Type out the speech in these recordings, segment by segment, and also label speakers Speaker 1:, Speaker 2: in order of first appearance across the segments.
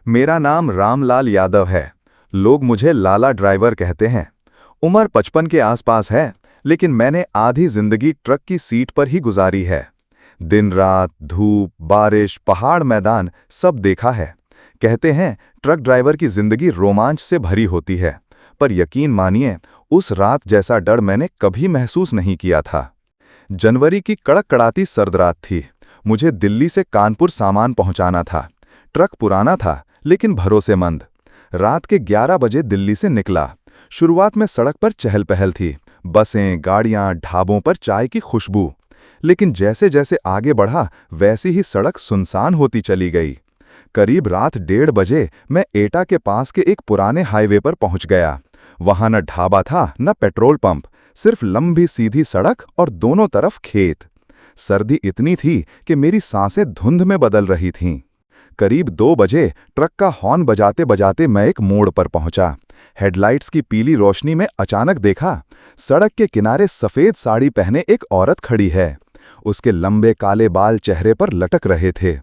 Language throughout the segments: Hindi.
Speaker 1: मेरा नाम रामलाल यादव है। लोग मुझे लाला ड्राइवर कहते हैं। उम्र 55 के आसपास है, लेकिन मैंने आधी जिंदगी ट्रक की सीट पर ही गुजारी है। दिन रात, धूप, बारिश, पहाड़, मैदान सब देखा है। कहते हैं ट्रक ड्राइवर की जिंदगी रोमांच से भरी होती है, पर यकीन मानिए, उस रात जैसा डर मैंने कभी महसूस नहीं किया था। जनवरी की कड़क कड़ाती सर्द रात थी। मुझे दिल्ली से कानपुर सामान पहुंचाना था। ट्रक पुराना था, लेकिन भरोसेमंद। रात के 11 बजे दिल्ली से निकला। शुरुआत में सड़क पर चहल पहल थी, बसें, गाड़ियां, ढाबों पर चाय की खुशबू। लेकिन जैसे जैसे आगे बढ़ा, वैसी ही सड़क सुनसान होती चली गई। करीब रात 1:30 बजे मैं एटा के पास के एक पुराने हाईवे पर पहुंच गया। वहां न ढाबा था, न पेट्रोल पंप, सिर्फ लंबी सीधी सड़क और दोनों तरफ खेत। सर्दी इतनी थी कि मेरी सांसें धुंध में बदल रही थीं। करीब 2 बजे ट्रक का हॉर्न बजाते बजाते मैं एक मोड़ पर पहुंचा। हेडलाइट्स की पीली रोशनी में अचानक देखा, सड़क के किनारे सफेद साड़ी पहने एक औरत खड़ी है। उसके लंबे काले बाल चेहरे पर लटक रहे थे।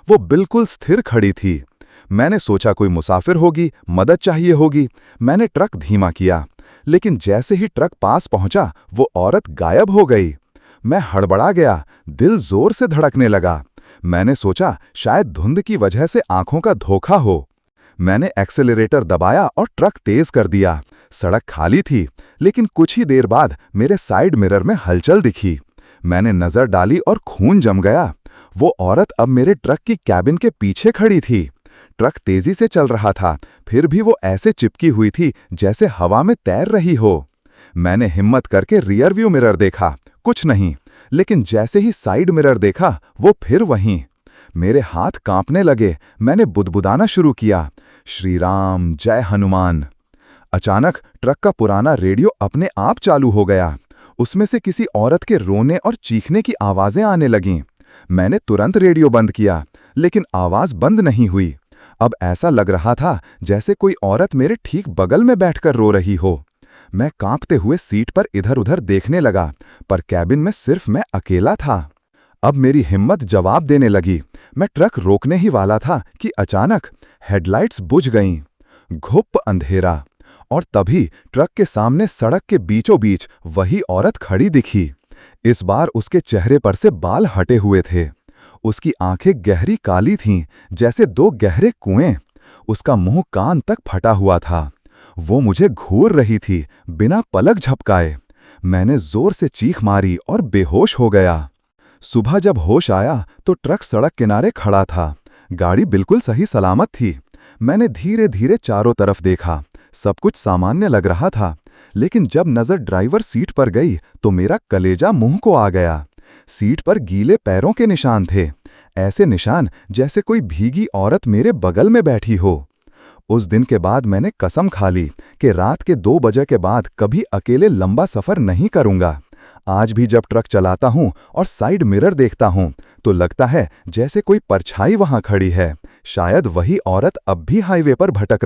Speaker 1: वो बिल्कुल स्थिर खड़ी थी। मैंने सोचा कोई मुसाफिर होगी, मदद चाहिए होगी। मैंने ट्रक धीमा किया, लेकिन जैसे ही ट्रक पास पहुंचा, वो औरत गायब हो गई। मैं हड़बड़ा गया, दिल जोर से धड़कने लगा। मैंने सोचा शायद धुंध की वजह से आंखों का धोखा हो। मैंने एक्सेलरेटर दबाया और ट्रक तेज कर दिया। सड़क खाली थी, लेकिन कुछ ही देर बाद मेरे साइड मिरर में हलचल दिखी। मैंने नजर डाली और खून जम गया। वो औरत अब मेरे ट्रक की कैबिन के पीछे खड़ी थी। ट्रक तेजी से चल रहा था, फिर भी वो ऐसे चिपकी हुई थी जैसे हवा में तैर रही हो। मैंने हिम्मत करके रियर व्यू मिरर देखा, कुछ नहीं। लेकिन जैसे ही साइड मिरर देखा, वो फिर वहीं। मेरे हाथ कांपने लगे। मैंने बुदबुदाना शुरू किया, श्री राम, जय हनुमान। अचानक ट्रक का पुराना रेडियो अपने आप चालू हो गया। उसमें से किसी औरत के रोने और चीखने की आवाजें आने लगीं। मैंने तुरंत रेडियो बंद किया, लेकिन आवाज बंद नहीं हुई। अब ऐसा लग रहा था जैसे कोई औरत मेरे ठीक बगल में बैठकर रो रही हो। मैं कांपते हुए सीट पर इधर उधर देखने लगा, पर कैबिन में सिर्फ मैं अकेला था। अब मेरी हिम्मत जवाब देने लगी। मैं ट्रक रोकने ही वाला था कि अचानक हेडलाइट्स बुझ गईं। घुप अंधेरा, और तभी ट्रक के सामने सड़क के बीचों बीच वही औरत खड़ी दिखी। इस बार उसके चेहरे पर से बाल हटे हुए थे। उसकी आंखें गहरी काली थीं, जैसे 2 गहरे कुएं। उसका मुंह कान तक फटा हुआ था। वो मुझे घूर रही थी, बिना पलक झपकाए। मैंने जोर से चीख मारी और बेहोश हो गया। सुबह जब होश आया तो ट्रक सड़क किनारे खड़ा था। गाड़ी बिल्कुल सही सलामत थी। मैंने धीरे धीरे चारों तरफ देखा। सब कुछ सामान्य लग रहा था, लेकिन जब नजर ड्राइवर सीट पर गई तो मेरा कलेजा मुंह को आ गया। सीट पर गीले पैरों के निशान थे, ऐसे निशान जैसे कोई भीगी औरत मेरे बगल में बैठी हो। उस दिन के बाद मैंने कसम खा ली कि रात के 2 बजे के बाद कभी अकेले लंबा सफर नहीं करूंगा। आज भी जब ट्रक चलाता हूं और साइड मिरर देखता हूं, तो लगता है जैसे कोई परछाई वहां खड़ी है। शायद वही औरत अब भी हाईवे पर भटक